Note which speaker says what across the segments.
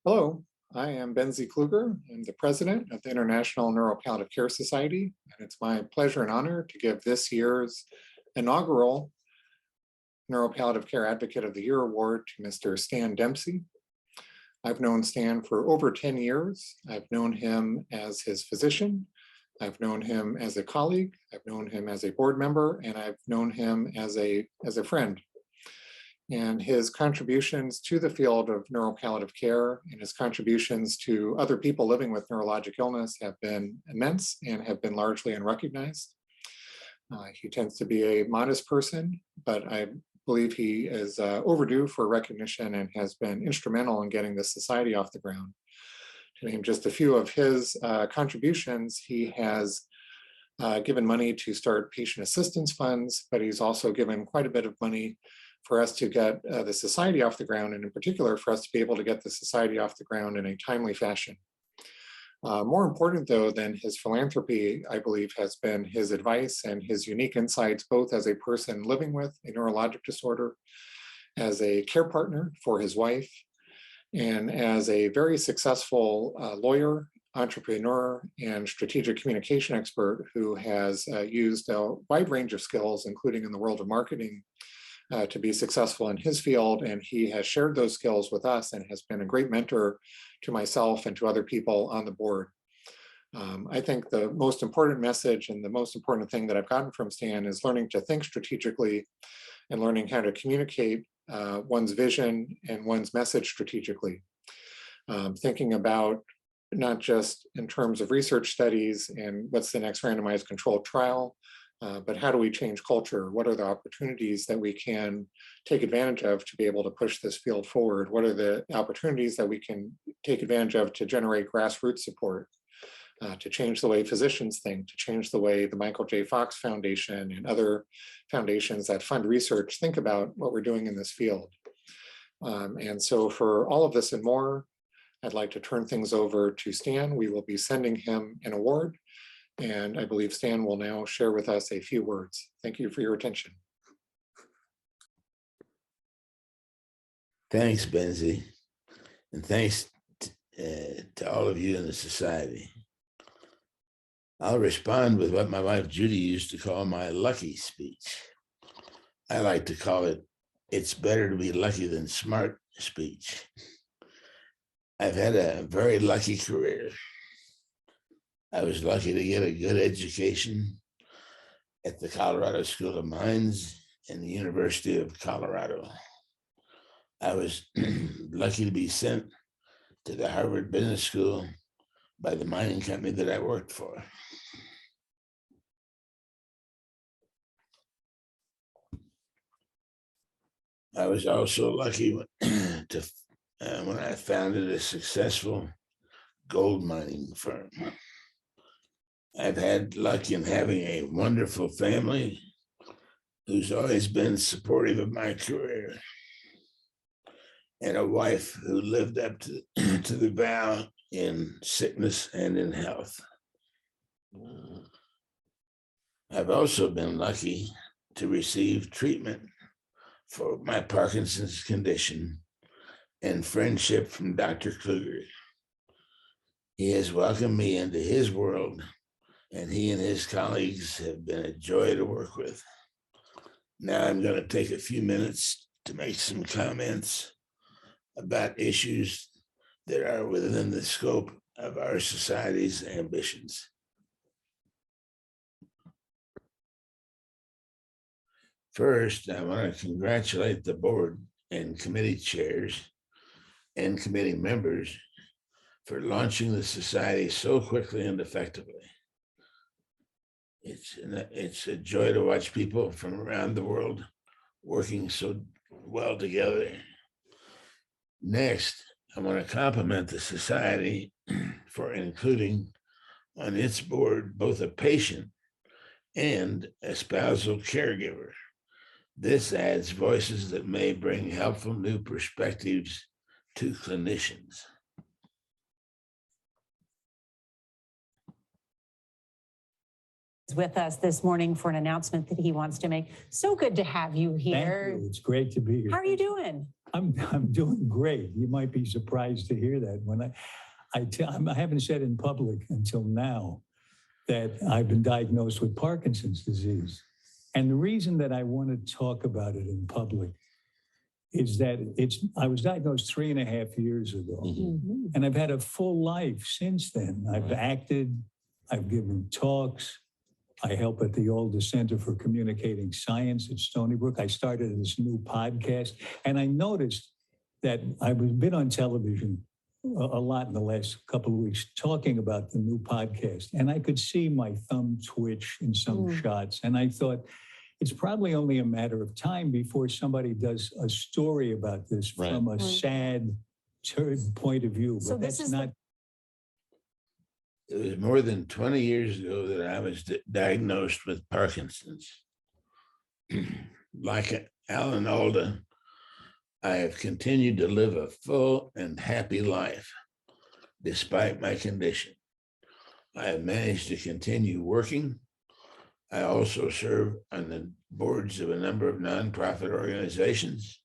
Speaker 1: Hello, I am Benzi Kluger. I'm the president of the International Neuropalliative Care Society, and it's my pleasure and honor to give this year's inaugural Neuropalliative Care Advocate of the Year award to Mr. Stan Dempsey. I've known Stan for over 10 years. I've known him as his physician. I've known him as a colleague. I've known him as a board member, and I've known him as a friend. And his contributions to the field of neuropalliative care and his contributions to other people living with neurologic illness have been immense and have been largely unrecognized. He tends to be a modest person, but I believe he is overdue for recognition and has been instrumental in getting the society off the ground. To name just a few of his contributions, he has given money to start patient assistance funds, but he's also given quite a bit of money for us to get the society off the ground, and in particular for us to be able to get the society off the ground in a timely fashion. More important though than his philanthropy, I believe, has been his advice and his unique insights, both as a person living with a neurologic disorder, as a care partner for his wife, and as a very successful lawyer, entrepreneur, and strategic communication expert who has used a wide range of skills, including in the world of marketing, to be successful in his field. And he has shared those skills with us and has been a great mentor to myself and to other people on the board. I think the most important message and the most important thing that I've gotten from Stan is learning to think strategically and learning how to communicate one's vision and one's message strategically. Thinking about not just in terms of research studies and what's the next randomized controlled trial, but how do we change culture? What are the opportunities that we can take advantage of to be able to push this field forward? What are the opportunities that we can take advantage of to generate grassroots support, to change the way physicians think, to change the way the Michael J. Fox Foundation and other foundations that fund research think about what we're doing in this field. And so for all of this and more, I'd like to turn things over to Stan. We will be sending him an award. And I believe Stan will now share with us a few words. Thank you for your attention.
Speaker 2: Thanks, Benzi, and thanks to all of you in the society. I'll respond with what my wife Judy used to call my lucky speech. I like to call it, "It's better to be lucky than smart" speech. I've had a very lucky career. I was lucky to get a good education at the Colorado School of Mines and the University of Colorado. I was lucky to be sent to the Harvard Business School by the mining company that I worked for. I was also lucky when I founded a successful gold mining firm. I've had luck in having a wonderful family who's always been supportive of my career, and a wife who lived up to the vow in sickness and in health. I've also been lucky to receive treatment for my Parkinson's condition and friendship from Dr. Kluger. He has welcomed me into his world, and he and his colleagues have been a joy to work with. Now I'm going to take a few minutes to make some comments about issues that are within the scope of our society's ambitions. First, I want to congratulate the board and committee chairs and committee members for launching the society so quickly and effectively. It's a joy to watch people from around the world working so well together. Next, I want to compliment the society for including on its board both a patient and a spousal caregiver. This adds voices that may bring helpful new perspectives to clinicians.
Speaker 3: With us this morning for an announcement that he wants to make. So good to have you here.
Speaker 4: Thank you. It's great to be here.
Speaker 3: How are you doing? I'm doing great. You might be surprised to hear that. When I haven't said in public until now that I've been diagnosed with Parkinson's disease. And the reason that I want to talk about it in public is that I was diagnosed 3.5 years ago.
Speaker 4: Mm-hmm.
Speaker 3: And I've had a full life since then. I've acted, I've given talks. I help at the Alder Center for Communicating Science at Stony Brook. I started this new podcast, and I noticed that I've been on television a lot in the last couple of weeks talking about the new podcast, and I could see my thumb twitch in some shots, and I thought, it's probably only a matter of time before somebody does a story about this from a sad point of view, but that's not.
Speaker 2: It was more than 20 years ago that I was diagnosed with Parkinson's. Like Alan Alda, I have continued to live a full and happy life despite my condition. I have managed to continue working. I also serve on the boards of a number of nonprofit organizations.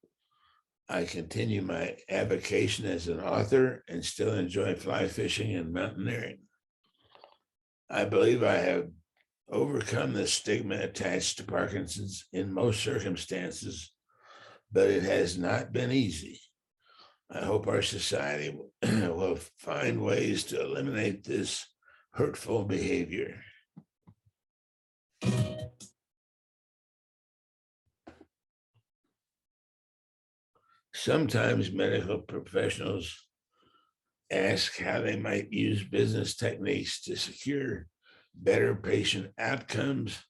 Speaker 2: I continue my avocation as an author and still enjoy fly fishing and mountaineering. I believe I have overcome the stigma attached to Parkinson's in most circumstances, but it has not been easy. I hope our society will find ways to eliminate this hurtful behavior. Sometimes medical professionals ask how they might use business techniques to secure better patient outcomes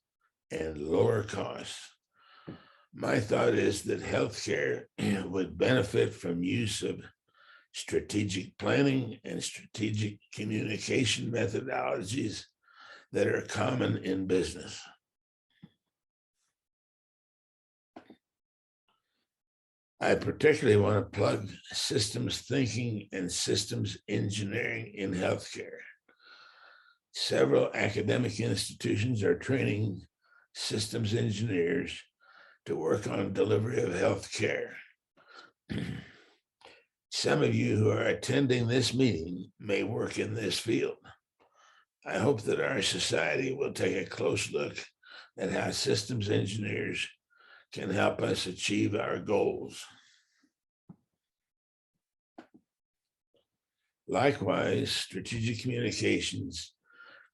Speaker 2: and lower costs. My thought is that healthcare would benefit from use of strategic planning and strategic communication methodologies that are common in business. I particularly want to plug systems thinking and systems engineering in healthcare. Several academic institutions are training systems engineers to work on delivery of healthcare. Some of you who are attending this meeting may work in this field. I hope that our society will take a close look at how systems engineers can help us achieve our goals. Likewise, strategic communications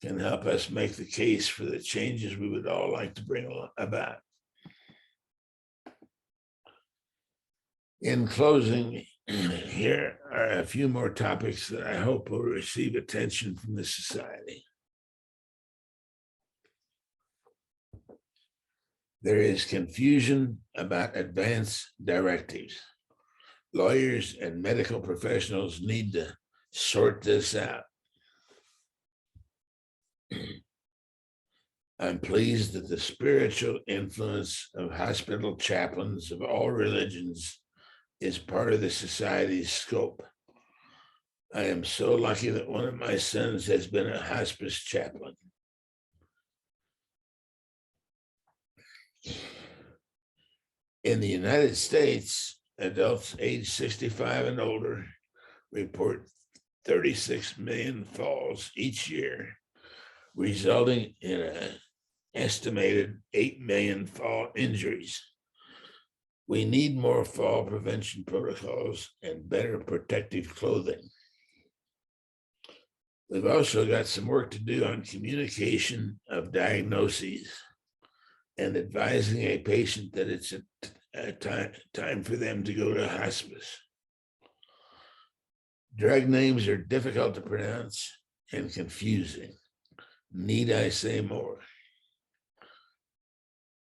Speaker 2: can help us make the case for the changes we would all like to bring about. In closing, here are a few more topics that I hope will receive attention from the society. There is confusion about advance directives. Lawyers and medical professionals need to sort this out. I'm pleased that the spiritual influence of hospital chaplains of all religions is part of the society's scope. I am so lucky that one of my sons has been a hospice chaplain. In the United States, adults age 65 and older report 36 million falls each year, resulting in an estimated 8 million fall injuries. We need more fall prevention protocols and better protective clothing. We've also got some work to do on communication of diagnoses and advising a patient that it's a time for them to go to hospice. Drug names are difficult to pronounce and confusing. Need I say more?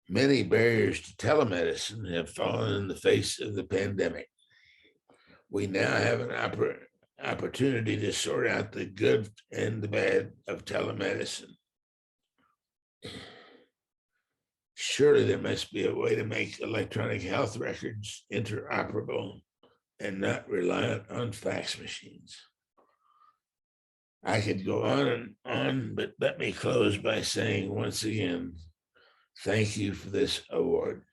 Speaker 2: Many barriers to telemedicine have fallen in the face of the pandemic. We now have an opportunity to sort out the good and the bad of telemedicine. Surely there must be a way to make electronic health records interoperable and not reliant on fax machines. I could go on and on, but let me close by saying once again, thank you for this award.